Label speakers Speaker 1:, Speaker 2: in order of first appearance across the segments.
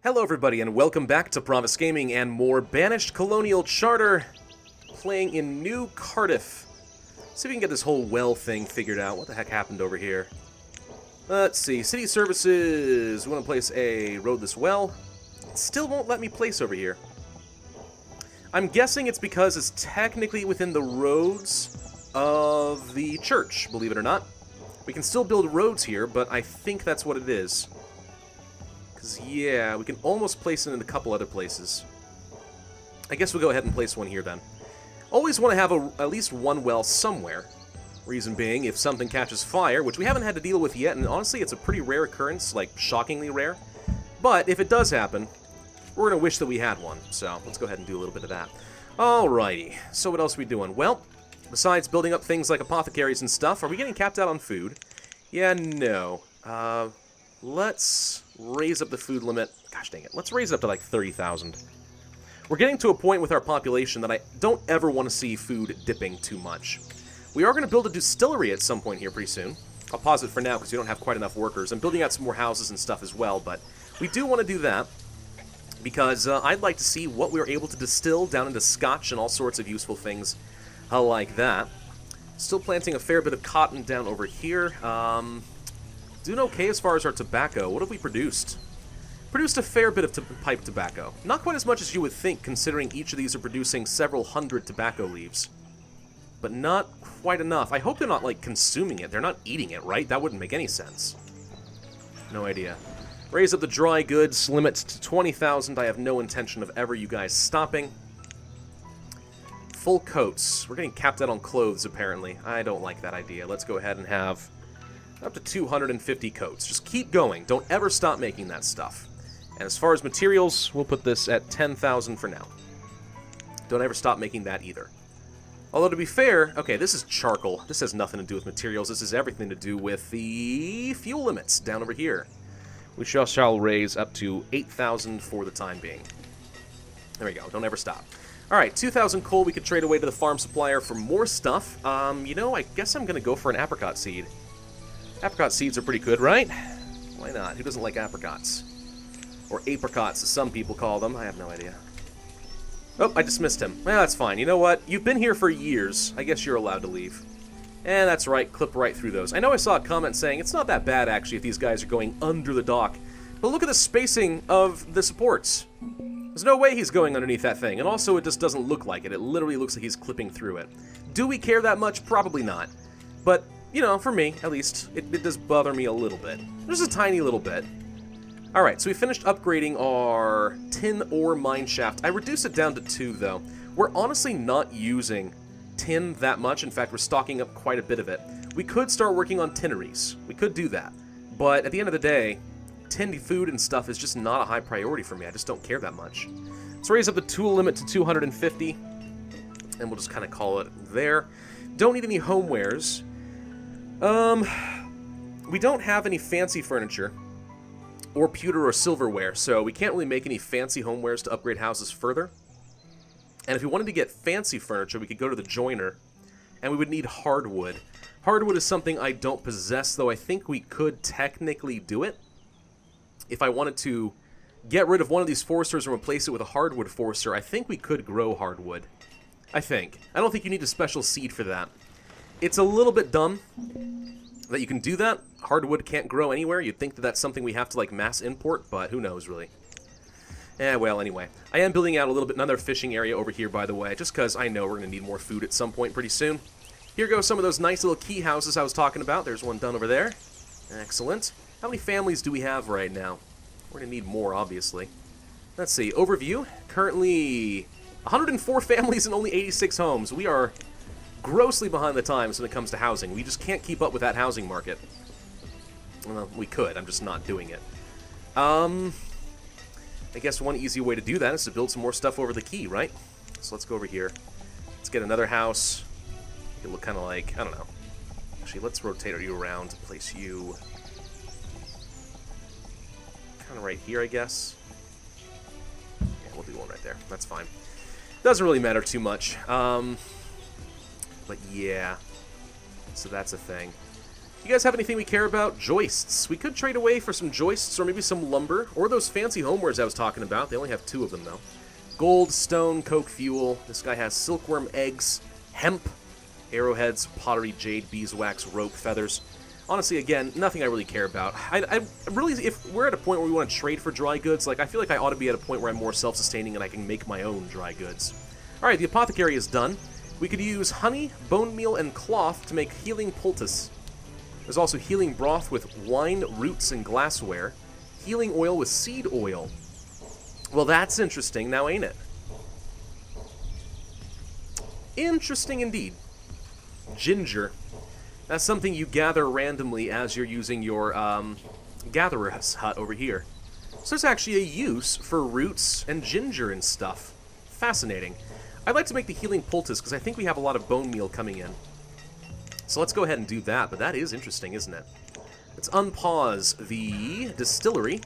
Speaker 1: Hello everybody and welcome back to Pravus Gaming and more Banished Colonial Charter, playing in New Cardiff. See if we can get this whole well thing figured out. What the heck happened over here? Let's see, city services, we want to place a roadless well. It still won't let me place over here. I'm guessing it's because it's technically within the roads of the church, believe it or not. We can still build roads here, but I think that's what it is. Yeah, we can almost place it in a couple other places. I guess we'll go ahead and place one here then. Always want to have at least one well somewhere. Reason being, if something catches fire, which we haven't had to deal with yet, and honestly it's a pretty rare occurrence, like shockingly rare. But if it does happen, we're going to wish that we had one. So let's go ahead and do a little bit of that. Alrighty, so what else are we doing? Well, besides building up things like apothecaries and stuff, are we getting capped out on food? Yeah, no. Let's raise up the food limit. Gosh dang it. Let's raise it up to like 30,000. We're getting to a point with our population that I don't ever want to see food dipping too much. We are going to build a distillery at some point here pretty soon. I'll pause it for now because we don't have quite enough workers. I'm building out some more houses and stuff as well, but we do want to do that because I'd like to see what we're able to distill down into scotch and all sorts of useful things like that. Still planting a fair bit of cotton down over here. Doing okay as far as our tobacco. What have we produced? Produced a fair bit of pipe tobacco. Not quite as much as you would think, considering each of these are producing several hundred tobacco leaves. But not quite enough. I hope they're not, like, consuming it. They're not eating it, right? That wouldn't make any sense. No idea. Raise up the dry goods limits to 20,000. I have no intention of ever you guys stopping. Full coats. We're getting capped out on clothes, apparently. I don't like that idea. Let's go ahead and have up to 250 coats. Just keep going. Don't ever stop making that stuff. And as far as materials, we'll put this at 10,000 for now. Don't ever stop making that either. Although, to be fair, okay, this is charcoal. This has nothing to do with materials. This has everything to do with the fuel limits down over here. We shall raise up to 8,000 for the time being. There we go. Don't ever stop. Alright, 2,000 coal we could trade away to the farm supplier for more stuff. You know, I guess I'm going to go for an apricot seed. Apricot seeds are pretty good, right? Why not? Who doesn't like apricots? Or apricots, as some people call them. I have no idea. Oh, I dismissed him. Well, that's fine. You know what? You've been here for years. I guess you're allowed to leave. And that's right. Clip right through those. I know I saw a comment saying it's not that bad, actually, if these guys are going under the dock. But look at the spacing of the supports. There's no way he's going underneath that thing. And also, it just doesn't look like it. It literally looks like he's clipping through it. Do we care that much? Probably not. But you know, for me, at least, it does bother me a little bit. Just a tiny little bit. Alright, so we finished upgrading our tin ore mine shaft. I reduced it down to 2, though. We're honestly not using tin that much. In fact, we're stocking up quite a bit of it. We could start working on tinneries. We could do that. But at the end of the day, tinned food and stuff is just not a high priority for me. I just don't care that much. Let's raise up the tool limit to 250. And we'll just kind of call it there. Don't need any homewares. We don't have any fancy furniture or pewter or silverware, so we can't really make any fancy homewares to upgrade houses further. And if we wanted to get fancy furniture, we could go to the joiner, and we would need hardwood. Hardwood is something I don't possess, though I think we could technically do it. If I wanted to get rid of one of these foresters and replace it with a hardwood forester, I think we could grow hardwood. I think. I don't think you need a special seed for that. It's a little bit dumb that you can do that. Hardwood can't grow anywhere. You'd think that that's something we have to, like, mass import, but who knows, really. Well, anyway. I am building out a little bit another fishing area over here, by the way, just because I know we're going to need more food at some point pretty soon. Here go some of those nice little key houses I was talking about. There's one done over there. Excellent. How many families do we have right now? We're going to need more, obviously. Let's see. Overview. Currently 104 families and only 86 homes. We are grossly behind the times when it comes to housing. We just can't keep up with that housing market. Well, we could. I'm just not doing it. I guess one easy way to do that is to build some more stuff over the quay, right? So let's go over here. Let's get another house. It look kind of like, I don't know. Actually, let's rotate you around to place you kind of right here, I guess. Yeah, we'll do one right there. That's fine. Doesn't really matter too much. But yeah, so that's a thing. You guys have anything we care about? Joists. We could trade away for some joists or maybe some lumber. Or those fancy homewares I was talking about. They only have 2 of them, though. Gold, stone, coke fuel. This guy has silkworm eggs, hemp, arrowheads, pottery, jade, beeswax, rope, feathers. Honestly, again, nothing I really care about. I really, if we're at a point where we want to trade for dry goods, like, I feel like I ought to be at a point where I'm more self-sustaining and I can make my own dry goods. Alright, the apothecary is done. We could use honey, bone meal, and cloth to make healing poultice. There's also healing broth with wine, roots, and glassware. Healing oil with seed oil. Well, that's interesting now, ain't it? Interesting indeed. Ginger. That's something you gather randomly as you're using your gatherer's hut over here. So there's actually a use for roots and ginger and stuff. Fascinating. I'd like to make the healing poultice because I think we have a lot of bone meal coming in. So let's go ahead and do that, but that is interesting, isn't it? Let's unpause the distillery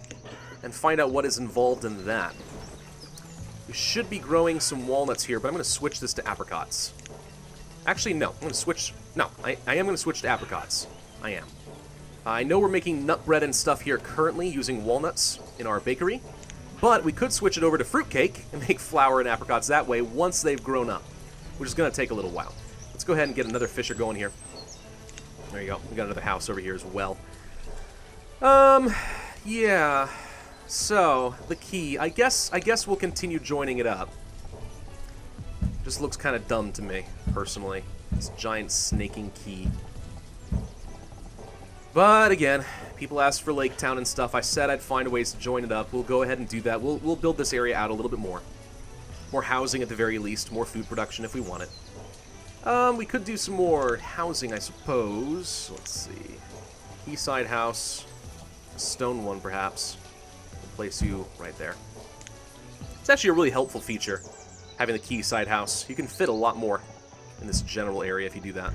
Speaker 1: and find out what is involved in that. We should be growing some walnuts here, but I'm going to switch this to apricots. Actually, no. I'm going to switch... No, I am going to switch to apricots. I am. I know we're making nut bread and stuff here currently using walnuts in our bakery, but we could switch it over to fruitcake and make flour and apricots that way once they've grown up, which is going to take a little while. Let's go ahead and get another fisher going here. There you go. We got another house over here as well. Yeah. So, the key. I guess we'll continue joining it up. Just looks kind of dumb to me, personally. This giant snaking key. But, again, people asked for Lake Town and stuff. I said I'd find ways to join it up. We'll go ahead and do that. We'll build this area out a little bit more. More housing at the very least. More food production if we want it. We could do some more housing, I suppose. Let's see. Quayside house. A stone one, perhaps. We'll place you right there. It's actually a really helpful feature, having the quayside house. You can fit a lot more in this general area if you do that.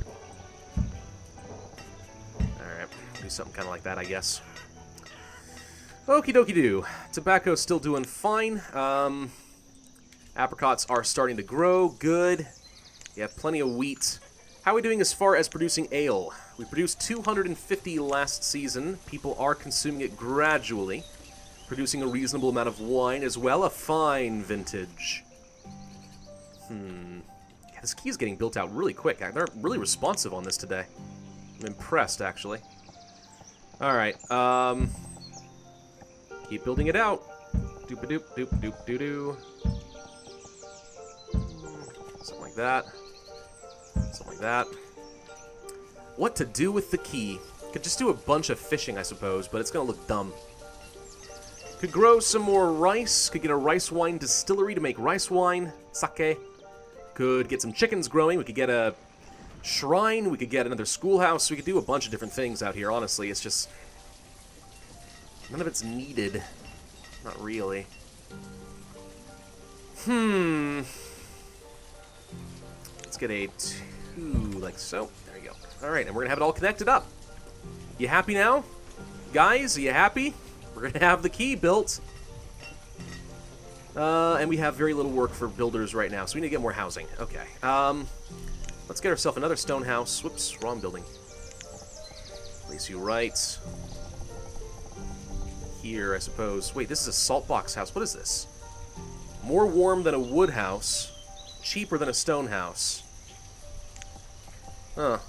Speaker 1: Alright, do something kind of like that, I guess. Okie dokie do. Tobacco's still doing fine. Apricots are starting to grow. Good. You have plenty of wheat. How are we doing as far as producing ale? We produced 250 last season. People are consuming it gradually. Producing a reasonable amount of wine as well. A fine vintage. Yeah, this key is getting built out really quick. They're really responsive on this today. I'm impressed, actually. Alright, keep building it out. Doop-a-doop, doop-doop-doo-doo. Something like that. Something like that. What to do with the key? Could just do a bunch of fishing, I suppose, but it's gonna look dumb. Could grow some more rice. Could get a rice wine distillery to make rice wine. Sake. Could get some chickens growing. We could get a shrine. We could get another schoolhouse. We could do a bunch of different things out here, honestly. It's just... none of it's needed. Not really. Let's get a 2, like so. There you go. Alright, and we're going to have it all connected up. You happy now? Guys, are you happy? We're going to have the key built. And we have very little work for builders right now, so we need to get more housing. Okay. Let's get ourselves another stone house. Whoops, wrong building. Place you right here, I suppose. Wait, this is a salt box house. What is this? More warm than a wood house. Cheaper than a stone house. Huh.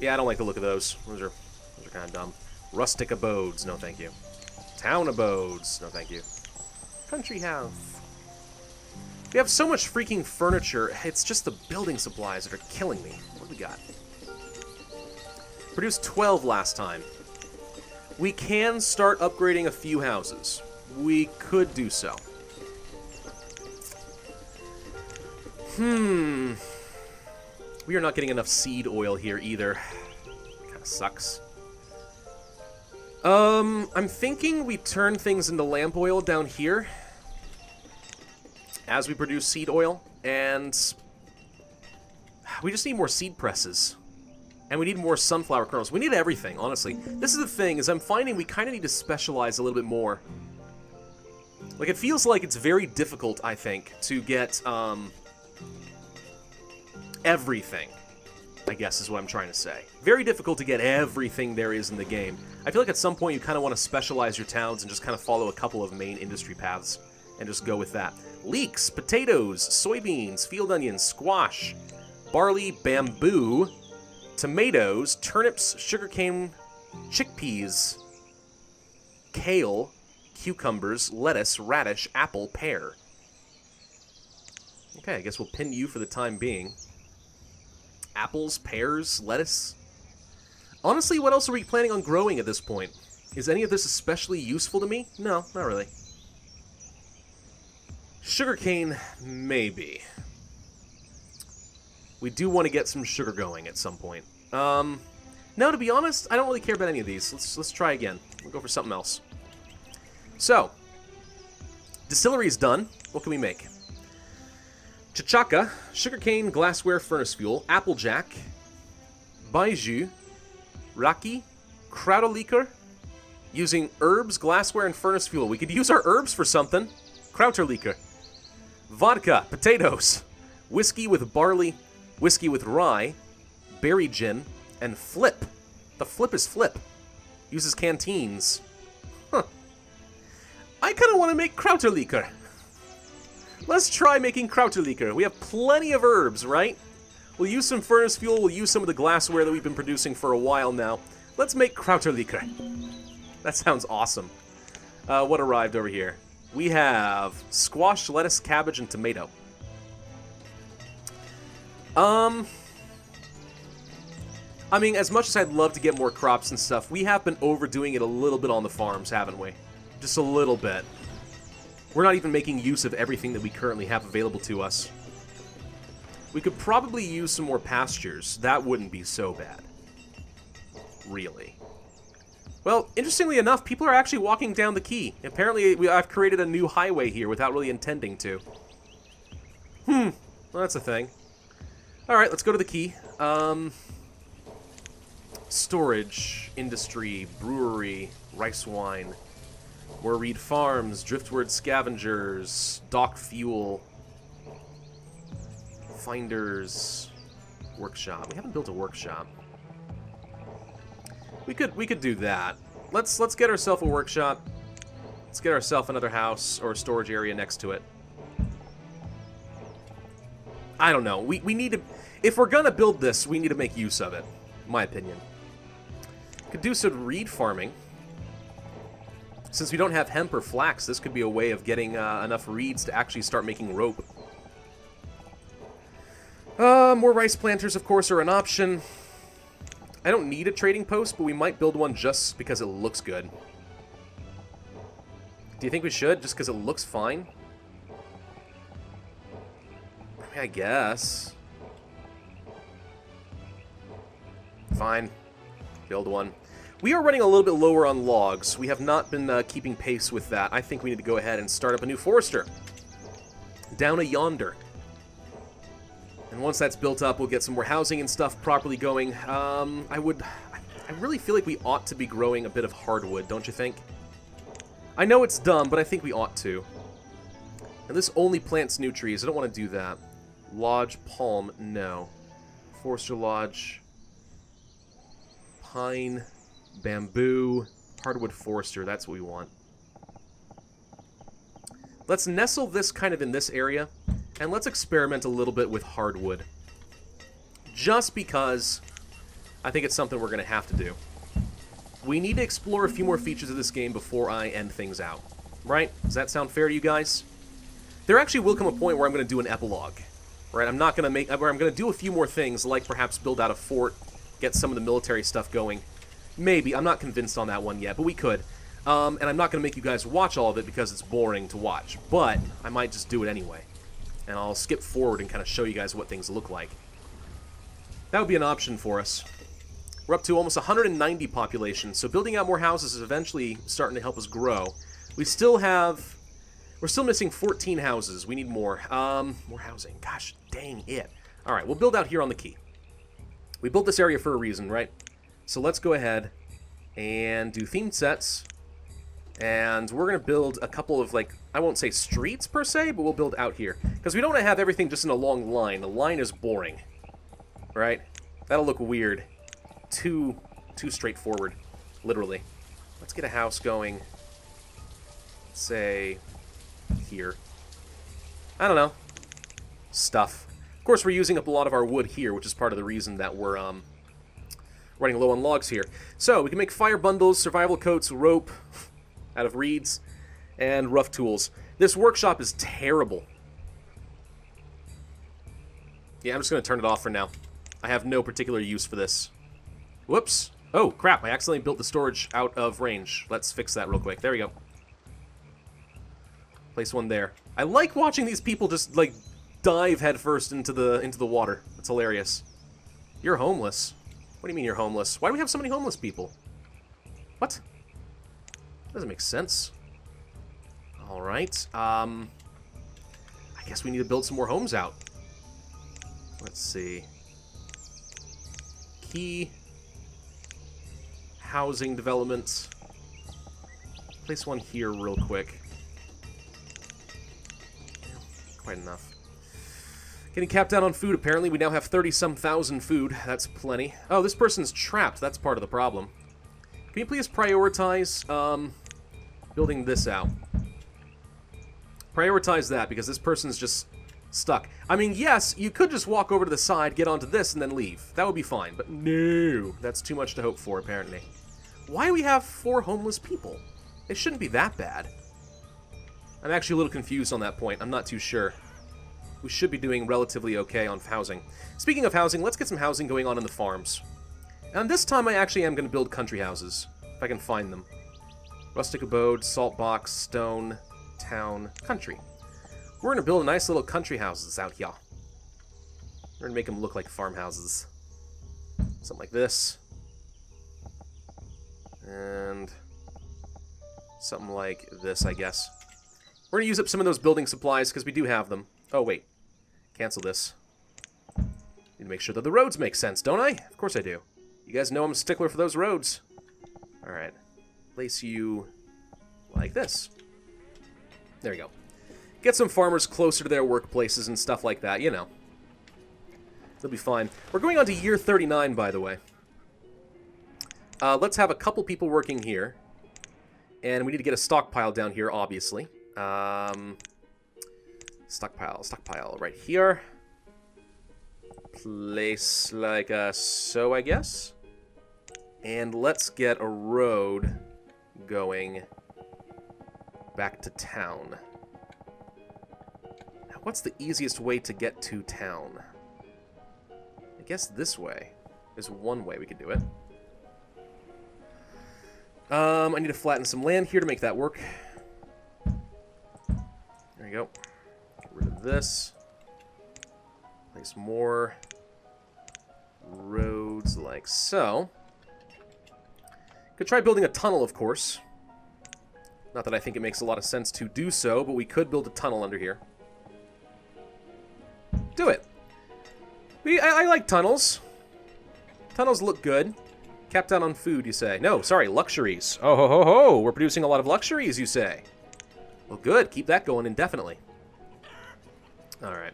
Speaker 1: Yeah, I don't like the look of those. Those are kind of dumb. Rustic abodes. No, thank you. Town abodes. No, thank you. Country house. We have so much freaking furniture. It's just the building supplies that are killing me. What do we got? Produced 12 last time. We can start upgrading a few houses. We could do so. We are not getting enough seed oil here either. Kind of sucks. I'm thinking we turn things into lamp oil down here as we produce seed oil, and we just need more seed presses. And we need more sunflower kernels. We need everything, honestly. This is the thing, is I'm finding we kind of need to specialize a little bit more. Like, it feels like it's very difficult, I think, to get, everything. I guess is what I'm trying to say. Very difficult to get everything there is in the game. I feel like at some point you kind of want to specialize your towns and just kind of follow a couple of main industry paths and just go with that. Leeks, potatoes, soybeans, field onions, squash, barley, bamboo, tomatoes, turnips, sugarcane, chickpeas, kale, cucumbers, lettuce, radish, apple, pear. Okay, I guess we'll pin you for the time being. Apples, pears, lettuce. Honestly, what else are we planning on growing at this point? Is any of this especially useful to me? No, not really. Sugarcane, maybe. We do want to get some sugar going at some point. No, to be honest, I don't really care about any of these. Let's try again. We'll go for something else. So, distillery is done. What can we make? Chachaka, sugarcane, glassware, furnace fuel, applejack, baiju, raki, crowder liquor, using herbs, glassware, and furnace fuel. We could use our herbs for something. Krauter liquor. Vodka, potatoes, whiskey with barley, whiskey with rye, berry gin, and flip. The flip is flip. Uses canteens. Huh. I kind of want to make Krauter liquor. Let's try making Krauter liquor. We have plenty of herbs, right? We'll use some furnace fuel, we'll use some of the glassware that we've been producing for a while now. Let's make Krauter liquor. That sounds awesome. What arrived over here? We have squash, lettuce, cabbage, and tomato. I mean, as much as I'd love to get more crops and stuff, we have been overdoing it a little bit on the farms, haven't we? Just a little bit. We're not even making use of everything that we currently have available to us. We could probably use some more pastures. That wouldn't be so bad. Really. Well, interestingly enough, people are actually walking down the quay. Apparently, I've created a new highway here without really intending to. Well, that's a thing. Alright, let's go to the quay. Storage, industry, brewery, rice wine, Warreed Farms, Driftwood Scavengers, Dock Fuel, Finders, Workshop. We haven't built a workshop. We could do that. Let's get ourselves a workshop. Let's get ourselves another house or a storage area next to it. I don't know. We need to... If we're gonna build this, we need to make use of it. In my opinion. Could do some reed farming. Since we don't have hemp or flax, this could be a way of getting enough reeds to actually start making rope. More rice planters, of course, are an option. I don't need a trading post, but we might build one just because it looks good. Do you think we should, just because it looks fine? I mean, I guess. Fine. Build one. We are running a little bit lower on logs. We have not been keeping pace with that. I think we need to go ahead and start up a new forester. Down a yonder. And once that's built up, we'll get some more housing and stuff properly going. I really feel like we ought to be growing a bit of hardwood, don't you think? I know it's dumb, but I think we ought to. And this only plants new trees. I don't want to do that. Lodge, palm, no. Forester lodge. Pine, bamboo, hardwood forester. That's what we want. Let's nestle this kind of in this area. And let's experiment a little bit with hardwood. Just because I think it's something we're going to have to do. We need to explore a few more features of this game before I end things out. Right? Does that sound fair to you guys? There actually will come a point where I'm going to do an epilogue. Right? I'm going to do a few more things, like perhaps build out a fort, get some of the military stuff going. Maybe. I'm not convinced on that one yet, but we could. And I'm not going to make you guys watch all of it because it's boring to watch. But I might just do it anyway. And I'll skip forward and kind of show you guys what things look like. That would be an option for us. We're up to almost 190 population, so building out more houses is eventually starting to help us grow. We're still missing 14 houses. We need more. More housing. Gosh, dang it. Alright, we'll build out here on the quay. We built this area for a reason, right? So let's go ahead and do themed sets. And we're going to build a couple of, like, I won't say streets per se, but we'll build out here. Because we don't want to have everything just in a long line. The line is boring. Right? That'll look weird. Too straightforward, literally. Let's get a house going, say, here. I don't know. Stuff. Of course, we're using up a lot of our wood here, which is part of the reason that we're running low on logs here. So, we can make fire bundles, survival coats, rope out of reeds, and rough tools. This workshop is terrible. Yeah, I'm just going to turn it off for now. I have no particular use for this. Whoops. Oh, crap. I accidentally built the storage out of range. Let's fix that real quick. There we go. Place one there. I like watching these people just, like, dive headfirst into the water. It's hilarious. You're homeless. What do you mean you're homeless? Why do we have so many homeless people? What? Doesn't make sense. Alright. I guess we need to build some more homes out. Let's see. Key. Housing development. Place one here real quick. Quite enough. Getting capped down on food, apparently. We now have 30-some thousand food. That's plenty. Oh, this person's trapped. That's part of the problem. Can you please prioritize building this out? Prioritize that, because this person's just stuck. I mean, yes, you could just walk over to the side, get onto this, and then leave. That would be fine, but no. That's too much to hope for, apparently. Why do we have 4 homeless people? It shouldn't be that bad. I'm actually a little confused on that point. I'm not too sure. We should be doing relatively okay on housing. Speaking of housing, let's get some housing going on in the farms. And this time I actually am going to build country houses, if I can find them. Rustic abode, salt box, stone, town, country. We're going to build a nice little country houses out here. We're going to make them look like farmhouses. Something like this. And something like this, I guess. We're going to use up some of those building supplies, because we do have them. Oh, wait. Cancel this. Need to make sure that the roads make sense, don't I? Of course I do. You guys know I'm a stickler for those roads. Alright. Place you like this. There we go. Get some farmers closer to their workplaces and stuff like that, you know. They'll be fine. We're going on to year 39, by the way. Let's have a couple people working here. And we need to get a stockpile down here, obviously. Stockpile right here. Place like so, I guess. And let's get a road going back to town. Now, what's the easiest way to get to town? I guess this way is one way we could do it. I need to flatten some land here to make that work. There you go. Get rid of this. Place more roads like so. Could try building a tunnel, of course. Not that I think it makes a lot of sense to do so, but we could build a tunnel under here. Do it. I like tunnels. Tunnels look good. Capped down on food, you say. No, sorry, luxuries. Oh, ho, ho, ho. We're producing a lot of luxuries, you say. Well, good. Keep that going indefinitely. Alright.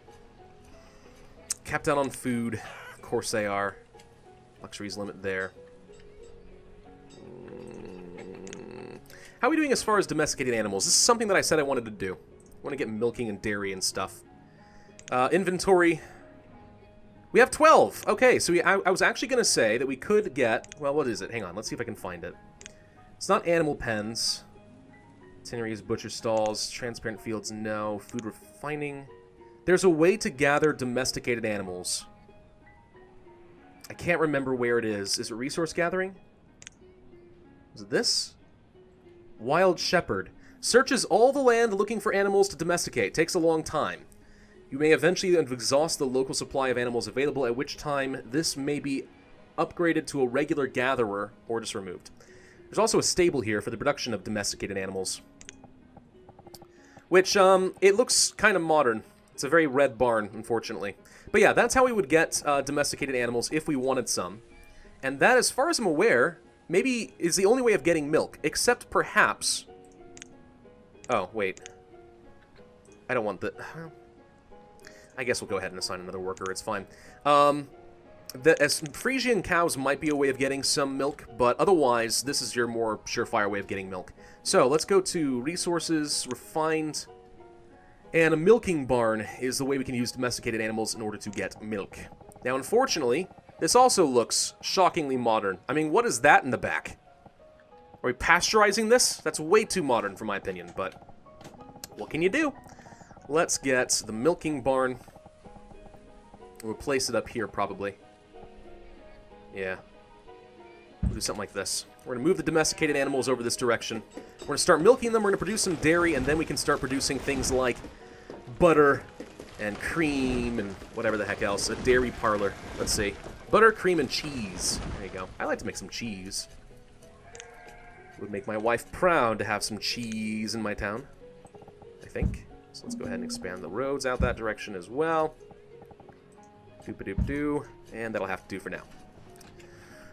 Speaker 1: Capped down on food. Of course they are. Luxuries limit there. How are we doing as far as domesticated animals? This is something that I said I wanted to do. I want to get milking and dairy and stuff. Inventory. We have 12. Okay, so I was actually going to say that we could get... Well, what is it? Hang on. Let's see if I can find it. It's not animal pens. Tanneries, butcher stalls, transparent fields, no. Food refining. There's a way to gather domesticated animals. I can't remember where it is. Is it resource gathering? Is it this? Wild shepherd. Searches all the land looking for animals to domesticate. Takes a long time. You may eventually exhaust the local supply of animals available, at which time this may be upgraded to a regular gatherer or just removed. There's also a stable here for the production of domesticated animals. Which, it looks kind of modern. It's a very red barn, unfortunately. But yeah, that's how we would get domesticated animals if we wanted some. And that, as far as I'm aware, maybe is the only way of getting milk. Except perhaps... Oh, wait. I don't want the... I guess we'll go ahead and assign another worker. It's fine. Frisian cows might be a way of getting some milk, but otherwise, this is your more surefire way of getting milk. So, let's go to resources, refined, and a milking barn is the way we can use domesticated animals in order to get milk. Now, unfortunately, this also looks shockingly modern. I mean, what is that in the back? Are we pasteurizing this? That's way too modern for my opinion, but what can you do? Let's get the milking barn. We'll place it up here, probably. Yeah. We'll do something like this. We're going to move the domesticated animals over this direction. We're going to start milking them, we're going to produce some dairy, and then we can start producing things like butter and cream and whatever the heck else. A dairy parlor. Let's see. Butter, cream, and cheese. There you go. I like to make some cheese. Would make my wife proud to have some cheese in my town, I think. So let's go ahead and expand the roads out that direction as well. Doop-a-doop-doo. And that'll have to do for now.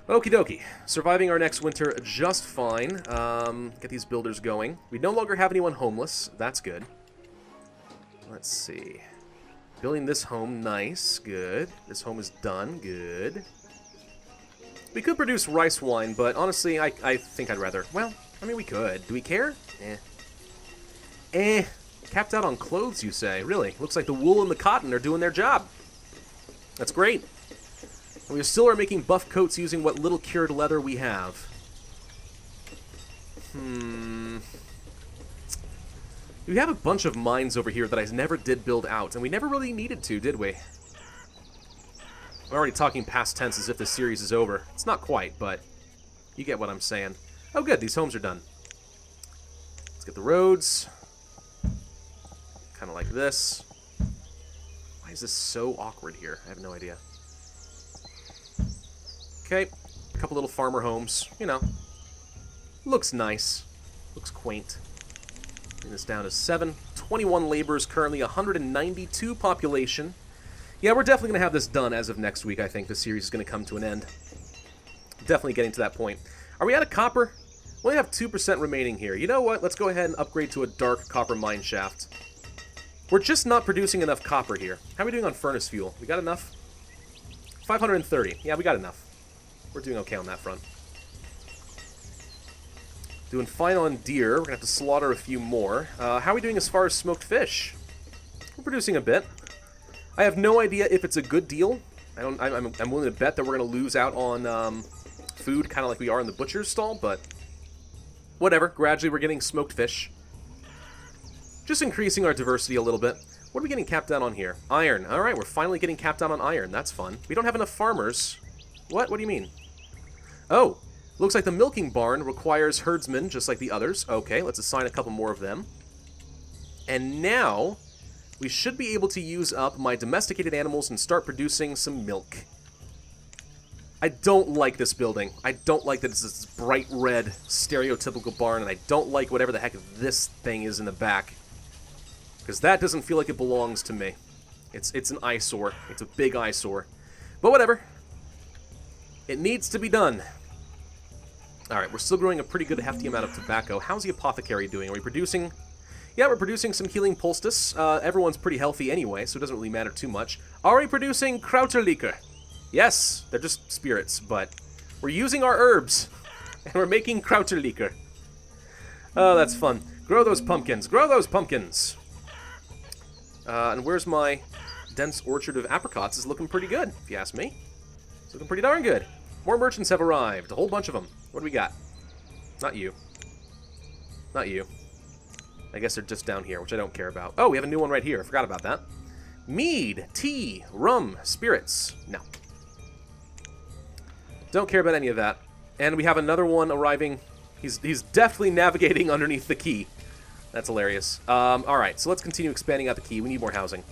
Speaker 1: Okie dokie. Surviving our next winter just fine. Get these builders going. We no longer have anyone homeless. That's good. Let's see. Building this home. Nice. Good. This home is done. Good. We could produce rice wine, but honestly, I think I'd rather... Well, I mean, we could. Do we care? Capped out on clothes, you say? Really? Looks like the wool and the cotton are doing their job. That's great. And we still are making buff coats using what little cured leather we have. We have a bunch of mines over here that I never did build out, and we never really needed to, did we? I'm already talking past tense as if this series is over. It's not quite, but you get what I'm saying. Oh good, these homes are done. Let's get the roads. Kind of like this. Why is this so awkward here? I have no idea. Okay, a couple little farmer homes, you know. Looks nice. Looks quaint. Bring this down to 7. 21 laborers currently, 192 population. Yeah, we're definitely going to have this done as of next week, I think. The series is going to come to an end. Definitely getting to that point. Are we out of copper? We only have 2% remaining here. You know what? Let's go ahead and upgrade to a dark copper mine shaft. We're just not producing enough copper here. How are we doing on furnace fuel? We got enough? 530. Yeah, we got enough. We're doing okay on that front. Doing fine on deer. We're going to have to slaughter a few more. How are we doing as far as smoked fish? We're producing a bit. I have no idea if it's a good deal. I'm willing to bet that we're going to lose out on food, kind of like we are in the butcher's stall, but whatever. Gradually, we're getting smoked fish. Just increasing our diversity a little bit. What are we getting capped down on here? Iron. All right, we're finally getting capped down on iron. That's fun. We don't have enough farmers. What? What do you mean? Oh, looks like the milking barn requires herdsmen, just like the others. Okay, let's assign a couple more of them. And now, we should be able to use up my domesticated animals and start producing some milk. I don't like this building. I don't like that it's this bright red, stereotypical barn, and I don't like whatever the heck this thing is in the back. Because that doesn't feel like it belongs to me. It's an eyesore. It's a big eyesore. But whatever. It needs to be done. Alright, we're still growing a pretty good hefty amount of tobacco. How's the apothecary doing? Are we producing... Yeah, we're producing some healing poultice. Everyone's pretty healthy anyway, so it doesn't really matter too much. Are we producing Liqueur? Yes, they're just spirits, but we're using our herbs. And we're making Liqueur. Oh, that's fun. Grow those pumpkins. Grow those pumpkins! And where's my dense orchard of apricots? Is looking pretty good, if you ask me. It's looking pretty darn good. More merchants have arrived. A whole bunch of them. What do we got? Not you. Not you. I guess they're just down here, which I don't care about. Oh, we have a new one right here. I forgot about that. Mead, tea, rum, spirits. No. Don't care about any of that. And we have another one arriving. He's definitely navigating underneath the quay. That's hilarious. Alright, so let's continue expanding out the quay. We need more housing.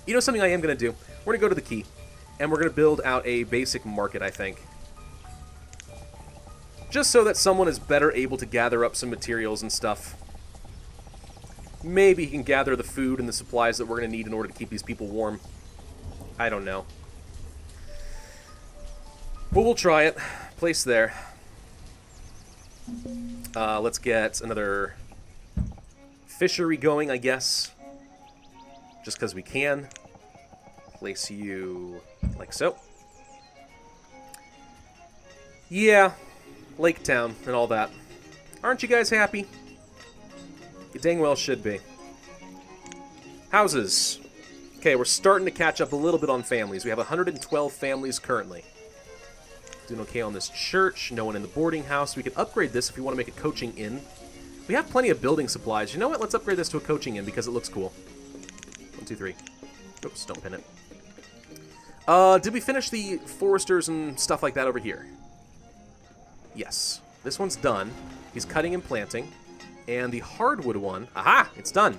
Speaker 1: You know something I am going to do? We're going to go to the quay. And we're going to build out a basic market, I think. Just so that someone is better able to gather up some materials and stuff. Maybe he can gather the food and the supplies that we're going to need in order to keep these people warm. I don't know. But we'll try it. Place there. Let's get another fishery going, I guess. Just because we can. Place you like so. Yeah, Lake Town and all that. Aren't you guys happy? You dang well should be. Houses. Okay, we're starting to catch up a little bit on families. We have 112 families currently. Doing okay on this church. No one in the boarding house. We could upgrade this if we want to make a coaching inn. We have plenty of building supplies. You know what? Let's upgrade this to a coaching inn because it looks cool. 1, 2, 3. Oops, don't pin it. Did we finish the foresters and stuff like that over here? Yes. This one's done. He's cutting and planting. And the hardwood one... Aha! It's done.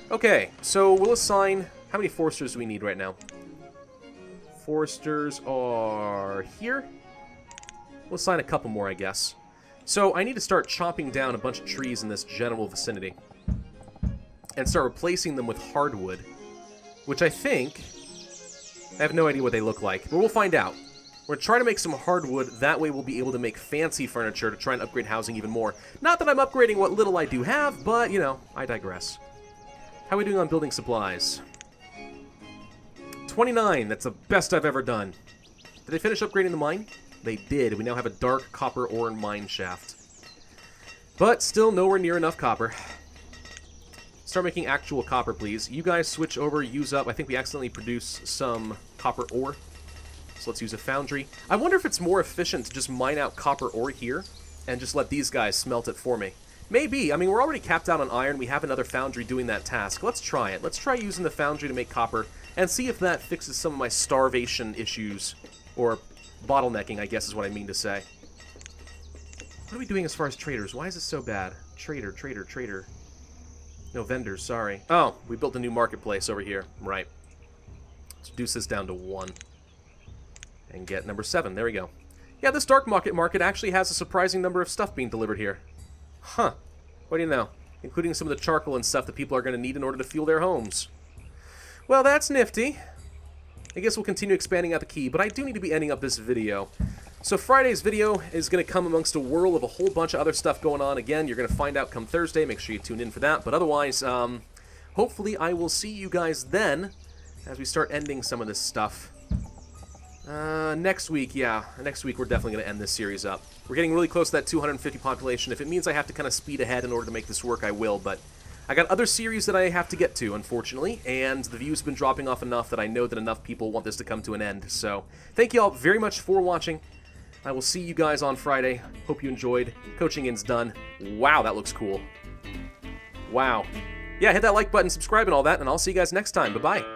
Speaker 1: Okay, so we'll assign... How many foresters do we need right now? Foresters are here. We'll assign a couple more, I guess. So I need to start chopping down a bunch of trees in this general vicinity. And start replacing them with hardwood. Which I think... I have no idea what they look like, but we'll find out. We're trying to make some hardwood, that way we'll be able to make fancy furniture to try and upgrade housing even more. Not that I'm upgrading what little I do have, but, you know, I digress. How are we doing on building supplies? 29, that's the best I've ever done. Did they finish upgrading the mine? They did. We now have a dark copper ore mine shaft. But still nowhere near enough copper. Start making actual copper, please. You guys switch over, use up. I think we accidentally produced some copper ore. So let's use a foundry. I wonder if it's more efficient to just mine out copper ore here and just let these guys smelt it for me. Maybe. I mean, we're already capped out on iron. We have another foundry doing that task. Let's try it. Let's try using the foundry to make copper and see if that fixes some of my starvation issues. Or bottlenecking, I guess is what I mean to say. What are we doing as far as traders? Why is this so bad? Trader, trader, trader. No, vendors, sorry. Oh, we built a new marketplace over here. Right. Let's reduce this down to 1. And get number 7. There we go. Yeah, this dark market actually has a surprising number of stuff being delivered here. Huh. What do you know? Including some of the charcoal and stuff that people are going to need in order to fuel their homes. Well, that's nifty. I guess we'll continue expanding out the key, but I do need to be ending up this video. So Friday's video is going to come amongst a whirl of a whole bunch of other stuff going on. Again, you're going to find out come Thursday. Make sure you tune in for that. But otherwise, hopefully I will see you guys then as we start ending some of this stuff. Next week, yeah. Next week we're definitely going to end this series up. We're getting really close to that 250 population. If it means I have to kind of speed ahead in order to make this work, I will. But I got other series that I have to get to, unfortunately. And the views have been dropping off enough that I know that enough people want this to come to an end. So thank you all very much for watching. I will see you guys on Friday. Hope you enjoyed. Coaching Inn's done. Wow, that looks cool. Wow. Yeah, hit that like button, subscribe, and all that, and I'll see you guys next time. Bye-bye.